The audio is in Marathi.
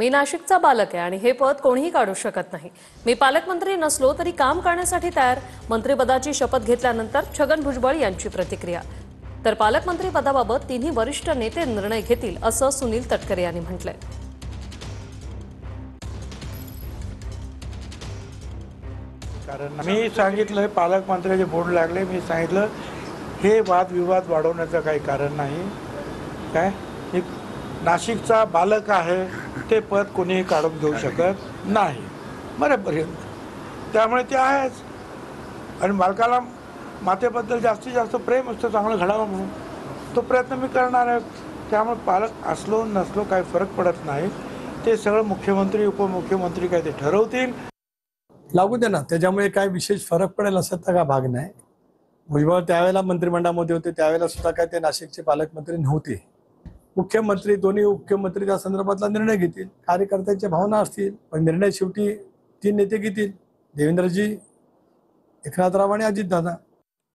मी नाशिकचा बालक आहे आणि हे पद कोणीही काढू शकत नाही। मी पालकमंत्री नसलो तरी काम करण्यासाठी तयार। मंत्रिपदाची शपथ घेतल्यानंतर छगन भुजबळ यांची प्रतिक्रिया। तर पालकमंत्री पदाबाबत तिन्ही वरिष्ठ नेते निर्णय घेतील असं सुनील तटकरे यांनी म्हटलंय। कारण मी सांगितलं पालकमंत्र्याचे बोर्ड लागले, मी सांगितलं हे वादविवाद वाढवण्याचं काही कारण नाही। काय एक नाशिकचा बालक आहे ते पद कोणीही काढून घेऊ शकत नाही मरेपर्यंत, त्यामुळे ते आहेच। आणि बालकाला मातेबद्दल जास्तीत जास्त प्रेम असतं, चांगलं घडावं म्हणून तो प्रयत्न मी करणार आहे। त्यामुळे पालक असलो नसलो काही फरक पडत नाही, ते सगळं मुख्यमंत्री उपमुख्यमंत्री काय ते ठरवतील। लागू दे ना, त्याच्यामुळे काय विशेष फरक पडेल असं तर का भाग नाही। भुजबळ त्यावेळेला मंत्रिमंडळामध्ये होते, त्यावेळेला सुद्धा काय ते नाशिकचे पालकमंत्री नव्हते। मुख्यमंत्री दोन्ही मुख्यमंत्री त्या संदर्भातला निर्णय घेतील, कार्यकर्त्यांच्या भावना असतील, पण निर्णय शेवटी तीन नेते घेतील, देवेंद्रजी, एकनाथराव आणि अजितदादा।